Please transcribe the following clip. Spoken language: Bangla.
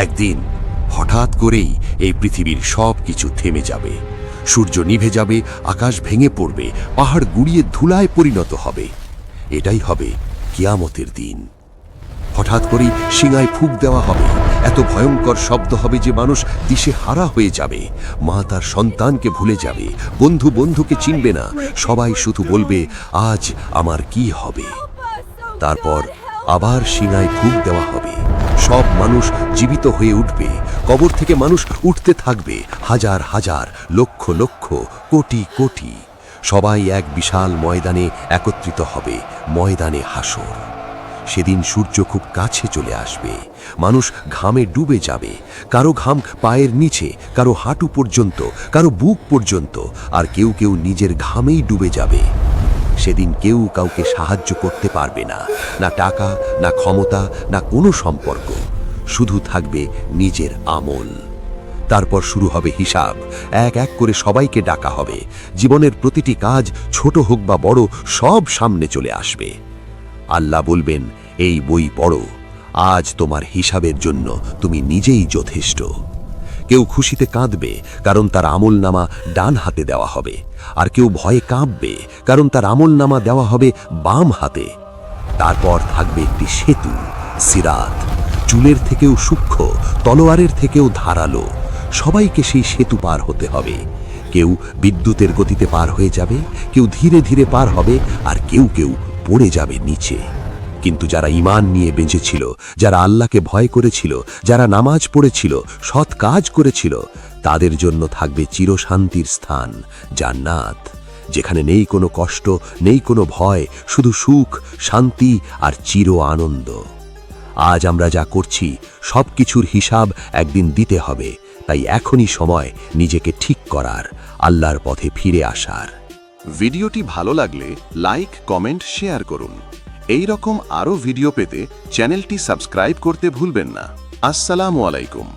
একদিন হঠাৎ করেই এই পৃথিবীর সব কিছু থেমে যাবে। সূর্য নিভে যাবে, আকাশ ভেঙে পড়বে, পাহাড় গুড়িয়ে ধুলায় পরিণত হবে। এটাই হবে কিয়ামতের দিন। হঠাৎ করেই শিঙায় ফুঁক দেওয়া হবে, এত ভয়ঙ্কর শব্দ হবে যে মানুষ দিশেহারা হয়ে যাবে। মা তার সন্তানকে ভুলে যাবে, বন্ধু বন্ধুকে চিনবে না, সবাই শুধু বলবে আজ আমার কি হবে। তারপর আবার শিঙায় ফুঁক দেওয়া হবে, সব মানুষ জীবিত হয়ে উঠবে, কবর থেকে মানুষ উঠতে থাকবে, হাজার হাজার, লক্ষ লক্ষ, কোটি কোটি। সবাই এক বিশাল ময়দানে একত্রিত হবে, ময়দানে হাসর। সেদিন সূর্য খুব কাছে চলে আসবে, মানুষ ঘামে ডুবে যাবে, কারো ঘাম পায়ের নিচে, কারো হাঁটু পর্যন্ত, কারো বুক পর্যন্ত, আর কেউ কেউ নিজের ঘামেই ডুবে যাবে। সেদিন কেউ কাউকে সাহায্য করতে পারবে না, না টাকা, না ক্ষমতা, না কোনো সম্পর্ক, শুধু থাকবে নিজের আমল। তারপর শুরু হবে হিসাব, এক এক করে সবাইকে ডাকা হবে। জীবনের প্রতিটি কাজ, ছোট হোক বা বড়, সব সামনে চলে আসবে। আল্লাহ বলবেন, এই বই পড়ো, আজ তোমার হিসাবের জন্য তুমি নিজেই যথেষ্ট। কেউ খুশিতে কাঁদবে, কারণ তার আমলনামা ডান হাতে দেওয়া হবে, আর কেউ ভয়ে কাঁপবে, কারণ তার আমলনামা দেওয়া হবে বাম হাতে। তারপর থাকবে একটি সেতু, সিরাত, চুলের থেকেও সূক্ষ্ম, তলোয়ারের থেকেও ধারালো। সবাইকে সেই সেতু পার হতে হবে। কেউ বিদ্যুতের গতিতে পার হয়ে যাবে, কেউ ধীরে ধীরে পার হবে, আর কেউ কেউ পড়ে যাবে নিচে। কিন্তু যারা ঈমান নিয়ে বেঁচেছিল, যারা আল্লাহকে ভয় করেছিল, যারা নামাজ পড়েছিল, সৎ কাজ করেছিল, তাদের জন্য থাকবে চিরশান্তির স্থান, জান্নাত, যেখানে নেই কোনো কষ্ট, নেই কোনো ভয়, শুধু সুখ, শান্তি আর চির আনন্দ। আজ আমরা যা করছি সব কিছুর হিসাব একদিন দিতে হবে, তাই এখনই সময় নিজেকে ঠিক করার, আল্লাহর পথে ফিরে আসার। ভিডিওটি ভালো লাগলে লাইক, কমেন্ট, শেয়ার করুন। এই রকম আরও ভিডিও পেতে চ্যানেলটি সাবস্ক্রাইব করতে ভুলবেন না। আসসালামু আলাইকুম।